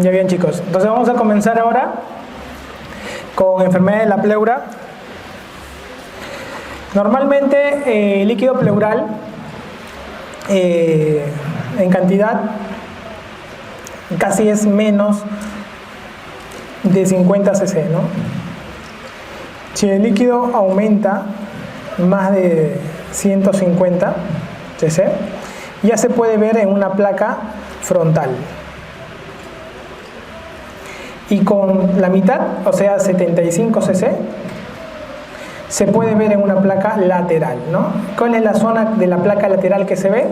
Ya bien, chicos. Entonces vamos a comenzar ahora con enfermedad de la pleura. Normalmente el líquido pleural en cantidad casi es menos de 50 cc, ¿no? Si el líquido aumenta más de 150 cc, ya se puede ver en una placa frontal. Y con la mitad, o sea 75 cc, se puede ver en una placa lateral, ¿no? ¿Cuál es la zona de la placa lateral que se ve?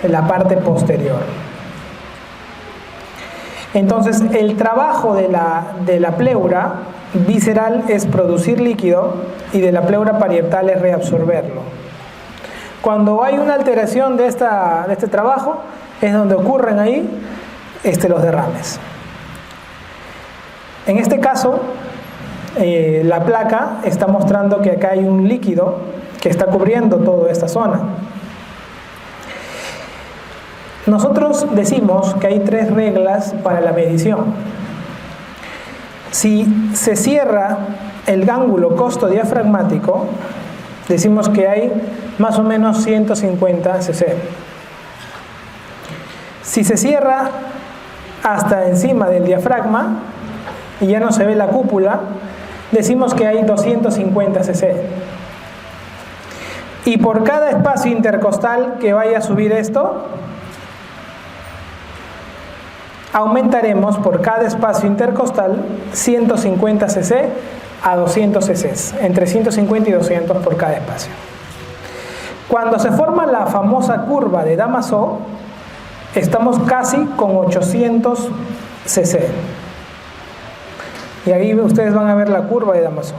En la parte posterior. Entonces, el trabajo de la pleura visceral es producir líquido y de la pleura parietal es reabsorberlo. Cuando hay una alteración de este trabajo, es donde ocurren ahí los derrames. En este caso, la placa está mostrando que acá hay un líquido que está cubriendo toda esta zona. Nosotros decimos que hay 3 reglas para la medición. Si se cierra el gángulo costodiafragmático, decimos que hay más o menos 150 cc. Si se cierra hasta encima del diafragma y ya no se ve la cúpula, decimos que hay 250 cc. Y por cada espacio intercostal que vaya a subir esto, aumentaremos por cada espacio intercostal 150 cc a 200 cc, entre 150 y 200 por cada espacio. Cuando se forma la famosa curva de Damasó, estamos casi con 800 cc. Y ahí ustedes van a ver la curva de Damasó.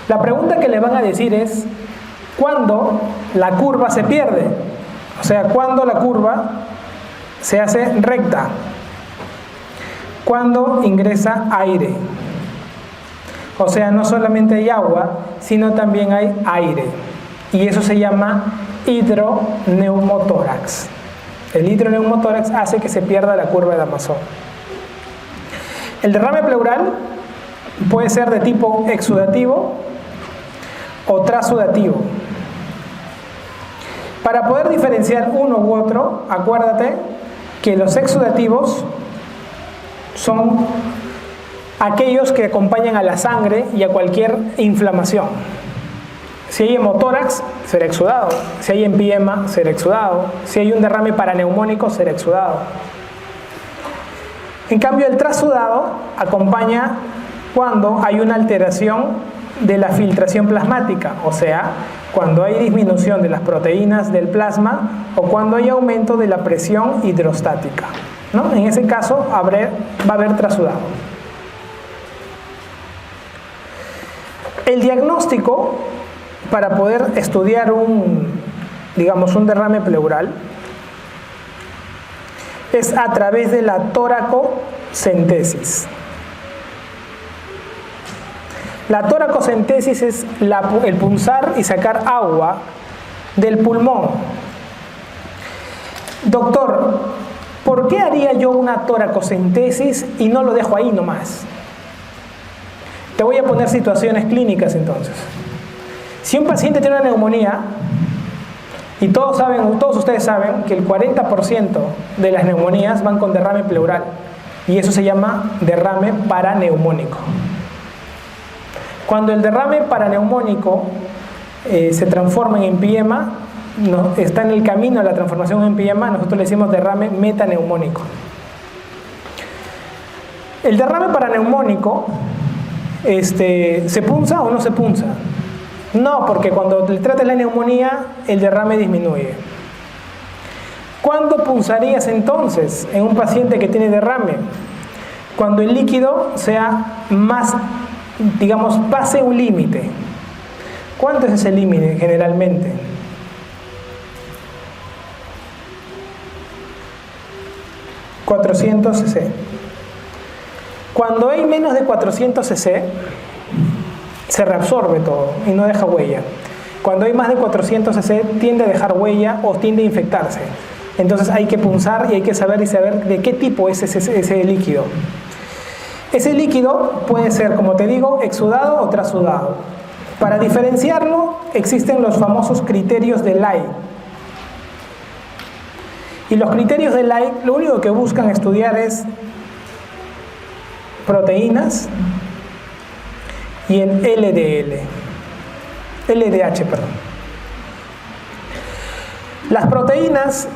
La pregunta que le van a decir es, ¿cuándo la curva se pierde? O sea, ¿cuándo la curva se hace recta? Cuando ingresa aire. O sea, no solamente hay agua, sino también hay aire. Y eso se llama hidroneumotórax. El hidroneumotórax hace que se pierda la curva de Damasó. El derrame pleural puede ser de tipo exudativo o transudativo. Para poder diferenciar uno u otro, acuérdate que los exudativos son aquellos que acompañan a la sangre y a cualquier inflamación. Si hay hemotórax, será exudado. Si hay empiema, será exudado. Si hay un derrame paraneumónico, será exudado. En cambio, el trasudado acompaña cuando hay una alteración de la filtración plasmática, o sea, cuando hay disminución de las proteínas del plasma o cuando hay aumento de la presión hidrostática, ¿no? En ese caso va a haber trasudado. El diagnóstico para poder estudiar un derrame pleural es a través de la toracocentesis. La toracocentesis es el punzar y sacar agua del pulmón. Doctor, ¿por qué haría yo una toracocentesis y no lo dejo ahí nomás? Te voy a poner situaciones clínicas entonces. Si un paciente tiene una neumonía, y todos ustedes saben que el 40% de las neumonías van con derrame pleural, y eso se llama derrame paraneumónico. Cuando el derrame paraneumónico se transforma en empiema, está en el camino a la transformación en empiema, nosotros le decimos derrame metaneumónico. El derrame paraneumónico, ¿se punza o no se punza? No, porque cuando le tratas la neumonía, el derrame disminuye. ¿Cuándo punzarías entonces en un paciente que tiene derrame? Cuando el líquido sea más, pase un límite. ¿Cuánto es ese límite generalmente? $400 cc. Cuando hay menos de 400 cc, se reabsorbe todo y no deja huella. Cuando hay más de 400 cc, tiende a dejar huella o tiende a infectarse. Entonces hay que punzar y hay que saber de qué tipo es ese líquido. Ese líquido puede ser, como te digo, exudado o trasudado. Para diferenciarlo existen los famosos criterios de Lai. Y los criterios de Lai lo único que buscan estudiar es proteínas y el LDH, perdón. Las proteínas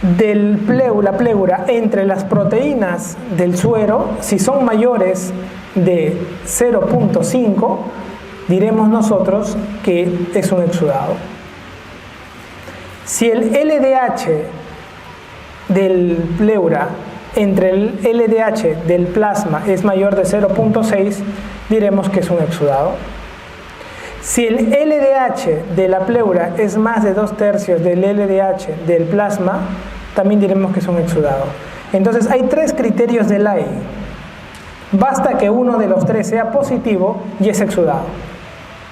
la pleura entre las proteínas del suero, si son mayores de 0.5, diremos nosotros que es un exudado. Si el LDH del pleura entre el LDH del plasma es mayor de 0.6, diremos que es un exudado. Si el LDH de la pleura es más de 2/3 del LDH del plasma, también diremos que es un exudado. Entonces hay 3 criterios de Lai. Basta que uno de los 3 sea positivo y es exudado.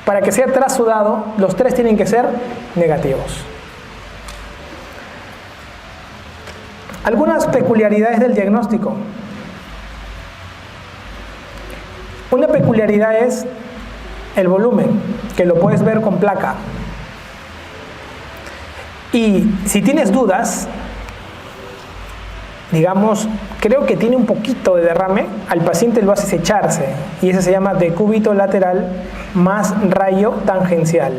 Para que sea trasudado, los 3 tienen que ser negativos. Algunas peculiaridades del diagnóstico. Una peculiaridad es el volumen, que lo puedes ver con placa. Y si tienes dudas, digamos, creo que tiene un poquito de derrame, al paciente lo haces echarse, y ese se llama decúbito lateral más rayo tangencial.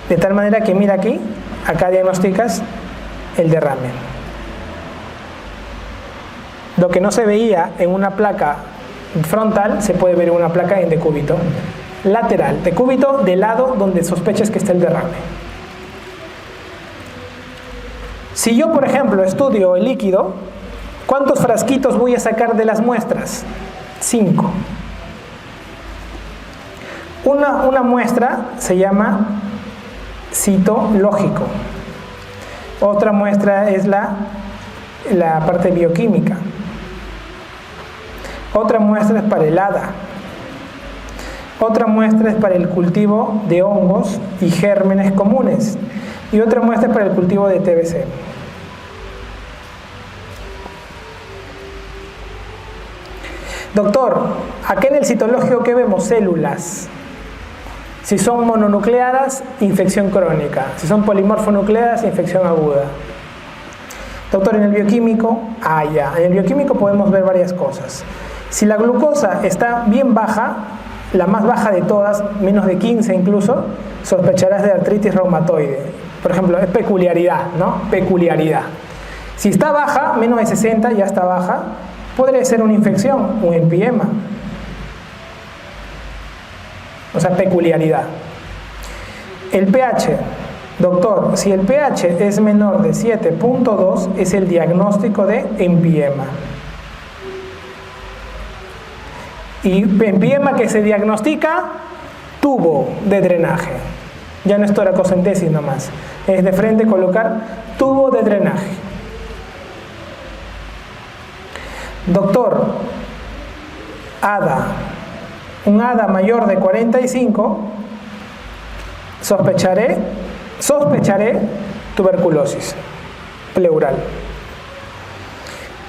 De tal manera que mira aquí, acá diagnosticas el derrame. Lo que no se veía en una placa frontal se puede ver en una placa en decúbito lateral, decúbito del lado donde sospechas que está el derrame. Si yo, por ejemplo, estudio el líquido, ¿cuántos frasquitos voy a sacar de las muestras? 5. Una muestra se llama citológico. Otra muestra es la parte bioquímica. Otra muestra es para el ADA. Otra muestra es para el cultivo de hongos y gérmenes comunes. Y otra muestra es para el cultivo de TBC. Doctor, acá en el citológico, ¿qué vemos? Células. Si son mononucleadas, infección crónica. Si son polimorfonucleadas, infección aguda. Doctor, en el bioquímico, en el bioquímico podemos ver varias cosas. Si la glucosa está bien baja, la más baja de todas, menos de 15 incluso, sospecharás de artritis reumatoide. Por ejemplo, es peculiaridad, ¿no? Peculiaridad. Si está baja, menos de 60, ya está baja, podría ser una infección, un empiema. O sea, peculiaridad. El pH. Doctor, si el pH es menor de 7.2, es el diagnóstico de empiema. Y empiema que se diagnostica, tubo de drenaje. Ya no es toracocentesis nomás. Es de frente colocar tubo de drenaje. Doctor, ADA. Un ADA mayor de 45, sospecharé tuberculosis pleural.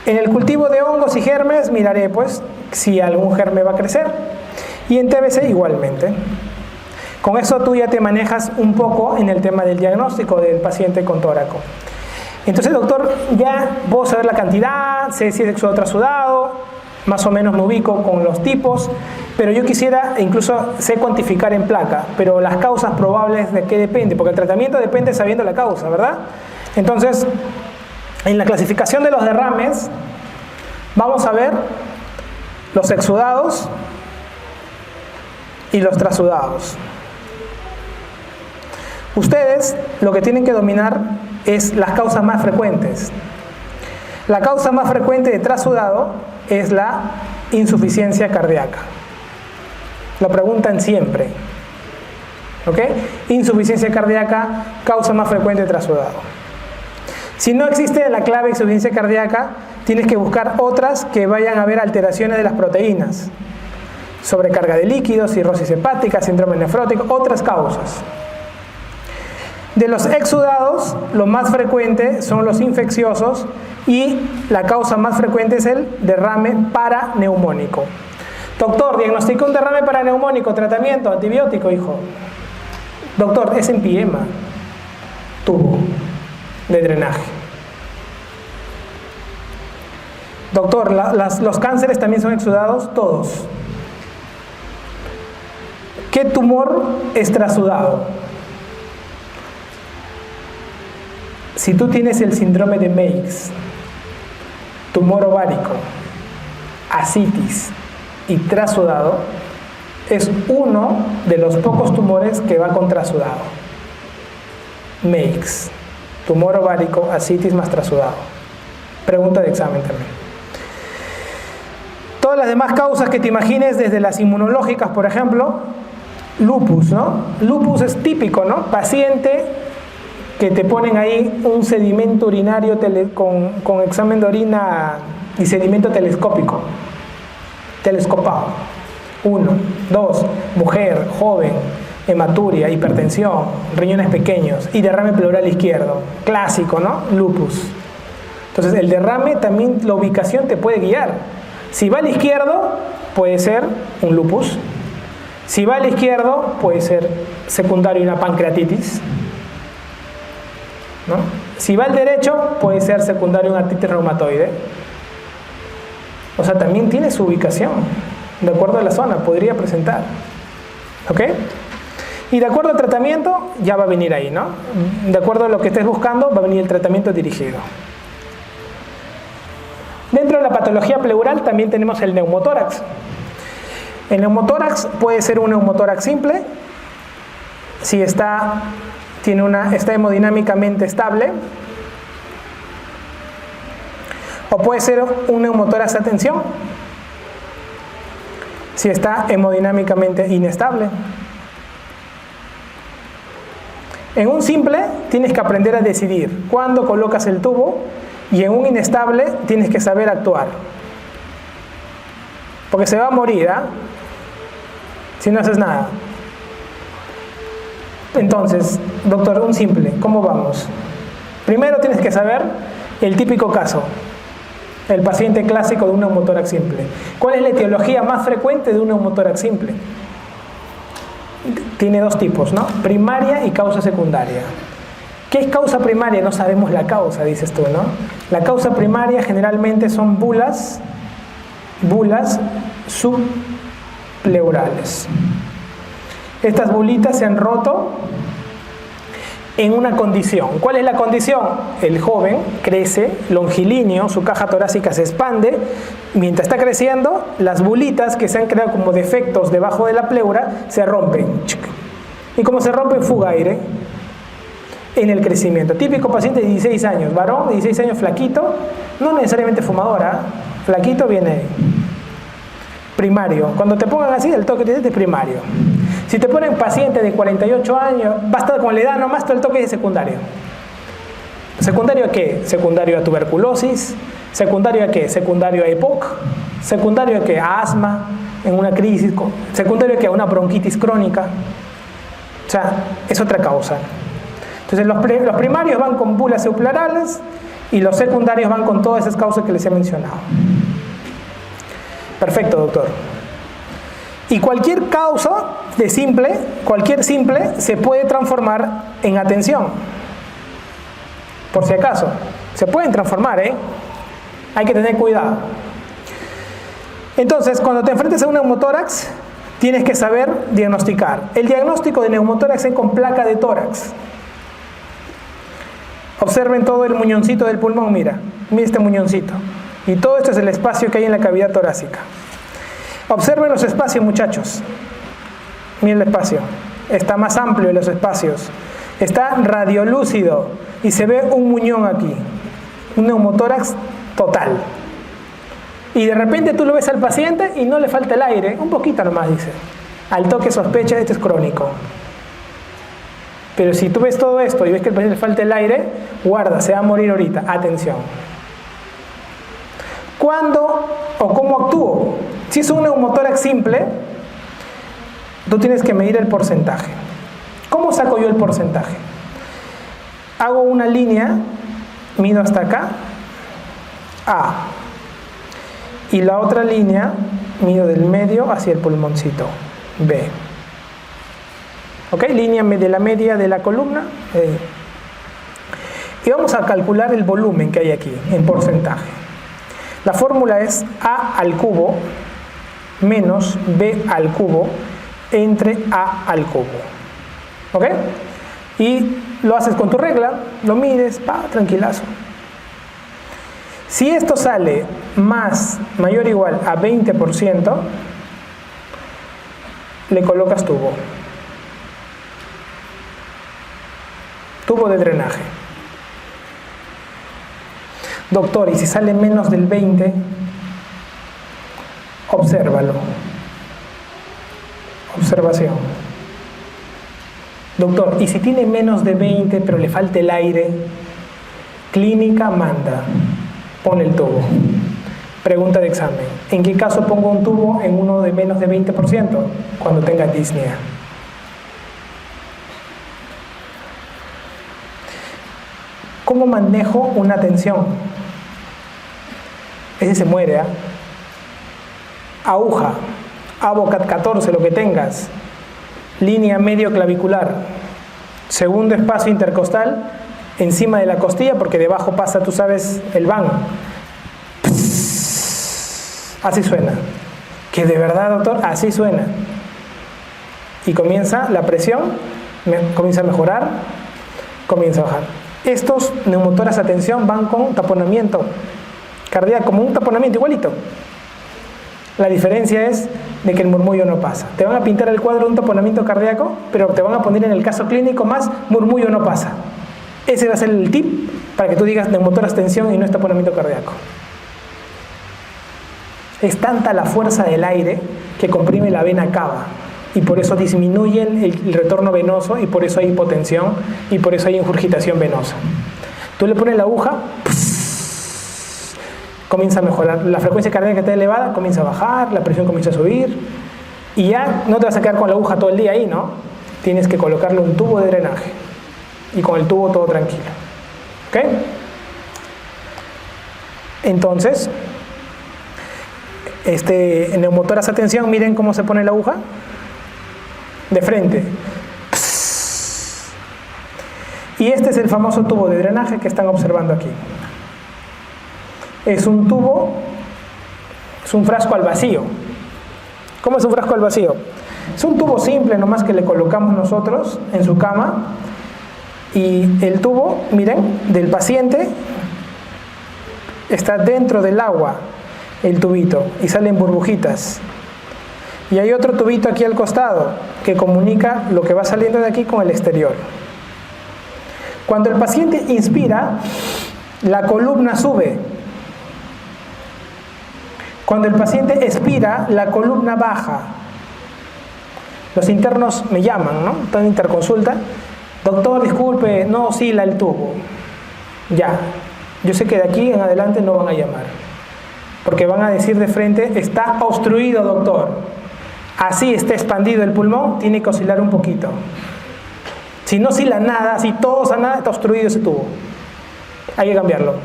En el cultivo de hongos y gérmenes miraré pues si algún germen va a crecer, y en TBC igualmente. Con eso tú ya te manejas un poco en el tema del diagnóstico del paciente con tóraco. Entonces, doctor, ya puedo saber la cantidad, sé si es exudado o trasudado, más o menos me ubico con los tipos, pero yo quisiera, incluso sé cuantificar en placa, pero las causas probables de qué depende, porque el tratamiento depende sabiendo la causa, ¿verdad? Entonces, en la clasificación de los derrames, vamos a ver los exudados y los trasudados. Ustedes lo que tienen que dominar es las causas más frecuentes. La causa más frecuente de trasudado es la insuficiencia cardíaca. Lo preguntan siempre. ¿Ok? Insuficiencia cardíaca, causa más frecuente de trasudado. Si no existe la clave insuficiencia cardíaca, tienes que buscar otras que vayan a ver alteraciones de las proteínas. Sobrecarga de líquidos, cirrosis hepática, síndrome nefrótico, otras causas. De los exudados, lo más frecuente son los infecciosos y la causa más frecuente es el derrame paraneumónico. Doctor, diagnosticó un derrame paraneumónico, tratamiento, antibiótico, hijo. Doctor, es empiema, tubo de drenaje. Doctor, los cánceres también son exudados, todos. ¿Qué tumor es trasudado? Si tú tienes el síndrome de Meigs, tumor ovárico, ascitis y trasudado, es uno de los pocos tumores que va con trasudado. Meigs, tumor ovárico, ascitis más trasudado. Pregunta de examen también. Todas las demás causas que te imagines, desde las inmunológicas, por ejemplo, lupus, ¿no? Lupus es típico, ¿no? Paciente que te ponen ahí un sedimento urinario con examen de orina y sedimento telescópico, telescopado. 1, 2, mujer, joven, hematuria, hipertensión, riñones pequeños y derrame pleural izquierdo. Clásico, ¿no? Lupus. Entonces el derrame también, la ubicación te puede guiar. Si va al izquierdo, puede ser un lupus. Si va al izquierdo, puede ser secundario una pancreatitis, ¿no? Si va al derecho, puede ser secundario una artritis reumatoide. O sea, también tiene su ubicación. De acuerdo a la zona, podría presentar. ¿Ok? Y de acuerdo al tratamiento, ya va a venir ahí, ¿no? De acuerdo a lo que estés buscando, va a venir el tratamiento dirigido. Dentro de la patología pleural también tenemos el neumotórax. El neumotórax puede ser un neumotórax simple, si está hemodinámicamente estable, o puede ser un neumotórax a tensión, si está hemodinámicamente inestable. En un simple tienes que aprender a decidir cuándo colocas el tubo, y en un inestable tienes que saber actuar, porque se va a morir, ¿ah? Si no haces nada. Entonces, doctor, un simple, ¿cómo vamos? Primero tienes que saber el típico caso, el paciente clásico de un neumotórax simple. ¿Cuál es la etiología más frecuente de un neumotórax simple? Tiene dos tipos, ¿no? Primaria y causa secundaria. ¿Qué es causa primaria? No sabemos la causa, dices tú, ¿no? La causa primaria generalmente son bulas subpleurales. Estas bulitas se han roto en una condición. ¿Cuál es la condición? El joven crece longilíneo, su caja torácica se expande. Mientras está creciendo, las bulitas que se han creado como defectos debajo de la pleura se rompen. Y como se rompen, fuga aire en el crecimiento. Típico paciente de 16 años, varón de 16 años, flaquito, no necesariamente fumadora, flaquito, viene ahí. Primario. Cuando te pongan así, el toque es primario. Si te ponen paciente de 48 años, basta con la edad nomás, todo el toque es secundario. ¿Secundario a qué? Secundario a tuberculosis. ¿Secundario a qué? Secundario a EPOC. ¿Secundario a qué? A asma, en una crisis. ¿Secundario a qué? A una bronquitis crónica. O sea, es otra causa. Entonces los primarios van con bulas subpleurales y los secundarios van con todas esas causas que les he mencionado. Perfecto, doctor. Y cualquier causa de simple, cualquier simple, se puede transformar en atención. Por si acaso, se pueden transformar, ¿eh? Hay que tener cuidado. Entonces, cuando te enfrentes a un neumotórax, tienes que saber diagnosticar. El diagnóstico de neumotórax es con placa de tórax. Observen todo el muñoncito del pulmón, mira este muñoncito. Y todo esto es el espacio que hay en la cavidad torácica. Observen los espacios, muchachos. Miren el espacio. Está más amplio en los espacios. Está radiolúcido y se ve un muñón aquí. Un neumotórax total. Y de repente tú lo ves al paciente y no le falta el aire. Un poquito nomás, dice. Al toque sospecha, este es crónico. Pero si tú ves todo esto y ves que al paciente le falta el aire, guarda, se va a morir ahorita. Atención. ¿Cuándo o cómo actúo? Si es un neumotórax simple, tú tienes que medir el porcentaje. ¿Cómo saco yo el porcentaje? hago una línea, mido hasta acá, A, y la otra línea mido del medio hacia el pulmoncito, B. ¿Ok? Línea de la media de la columna. Y vamos a calcular el volumen que hay aquí en porcentaje. La fórmula es A al cubo menos B al cubo entre A al cubo. ¿Ok? Y lo haces con tu regla, lo mides, tranquilazo. Si esto sale mayor o igual a 20%, le colocas tubo. Tubo de drenaje. Doctor, y si sale menos del 20, obsérvalo. Observación. Doctor, y si tiene menos de 20 pero le falta el aire, clínica manda, pon el tubo. Pregunta de examen, ¿en qué caso pongo un tubo en uno de menos de 20%? Cuando tenga disnea. ¿Cómo manejo una tensión? Ese se muere, ¿eh? Aguja, Avocat 14, lo que tengas. Línea medio clavicular. Segundo espacio intercostal encima de la costilla, porque debajo pasa, tú sabes, el van. Así suena. Que de verdad, doctor, así suena. Y comienza la presión, comienza a mejorar, comienza a bajar. Estos neumotoras a tensión van con taponamiento cardíaco, como un taponamiento igualito. La diferencia es de que el murmullo no pasa. Te van a pintar el cuadro de un taponamiento cardíaco, pero te van a poner en el caso clínico más murmullo no pasa. Ese va a ser el tip para que tú digas neumotoras tensión y no es taponamiento cardíaco. Es tanta la fuerza del aire que comprime la vena cava y por eso disminuye el retorno venoso y por eso hay hipotensión y por eso hay ingurgitación venosa. Tú le pones la aguja, comienza a mejorar, la frecuencia cardíaca está elevada, comienza a bajar, la presión comienza a subir y ya no te vas a quedar con la aguja todo el día ahí, ¿no? Tienes que colocarle un tubo de drenaje y con el tubo todo tranquilo. ¿Ok? Entonces, neumotoras a tensión, miren cómo se pone la aguja de frente. Y este es el famoso tubo de drenaje que están observando aquí. Es un tubo, es un frasco al vacío. ¿Cómo es un frasco al vacío? Es un tubo simple, nomás que le colocamos nosotros en su cama. Y el tubo, miren, del paciente está dentro del agua, el tubito, y salen burbujitas. Y hay otro tubito aquí al costado que comunica lo que va saliendo de aquí con el exterior. Cuando el paciente inspira, la columna sube. Cuando el paciente expira, la columna baja. Los internos me llaman, ¿no? Están en interconsulta. Doctor, disculpe, no oscila el tubo. Ya, yo sé que de aquí en adelante no van a llamar. Porque van a decir de frente, está obstruido, doctor. Así está expandido el pulmón, tiene que oscilar un poquito. Si no oscila nada, si todo oscila nada, está obstruido ese tubo. Hay que cambiarlo.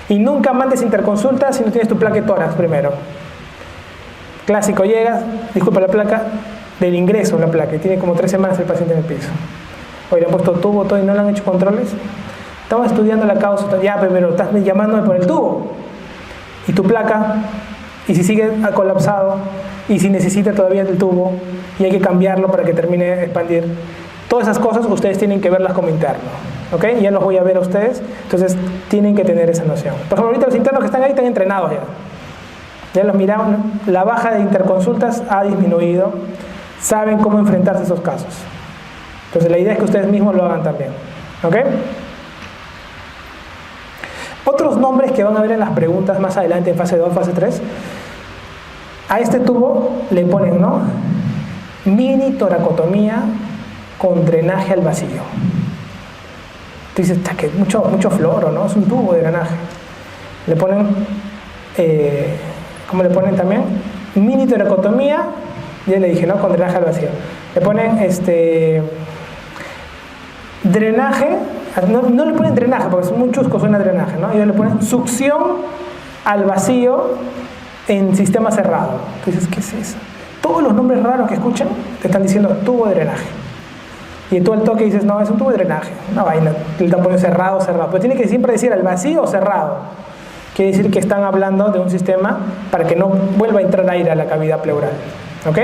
Y nunca mandes interconsulta si no tienes tu placa de tórax primero. Clásico, llegas, disculpa la placa, del ingreso la placa, y tiene como 3 semanas el paciente en el piso. Hoy le han puesto tubo, todo y no le han hecho controles. Estamos estudiando la causa, ya, pero estás llamándome por el tubo. Y tu placa, y si sigue colapsado, y si necesita todavía el tubo, y hay que cambiarlo para que termine de expandir. Todas esas cosas ustedes tienen que verlas como interno. ¿Ok? Ya los voy a ver a ustedes, entonces tienen que tener esa noción. Por ejemplo, ahorita los internos que están ahí están entrenados ya. Ya los miramos, la baja de interconsultas ha disminuido, saben cómo enfrentarse a esos casos. Entonces la idea es que ustedes mismos lo hagan también. ¿Ok? Otros nombres que van a ver en las preguntas más adelante en fase 2, fase 3, a este tubo le ponen, ¿no? Mini toracotomía con drenaje al vacío. Tú dices, que mucho floro, ¿no? Es un tubo de drenaje. Le ponen, ¿cómo le ponen también? Mini toracotomía, ya le dije, ¿no? Con drenaje al vacío. Le ponen drenaje, no le ponen drenaje porque es muy chusco, suena drenaje, ¿no? Ellos le ponen succión al vacío en sistema cerrado. Entonces, ¿qué es eso? Todos los nombres raros que escuchan te están diciendo tubo de drenaje. Y tú al toque dices, no, es un tubo de drenaje, una vaina, le están poniendo cerrado, cerrado. Pero tiene que siempre decir al vacío o cerrado. Quiere decir que están hablando de un sistema para que no vuelva a entrar aire a la cavidad pleural. ¿Ok?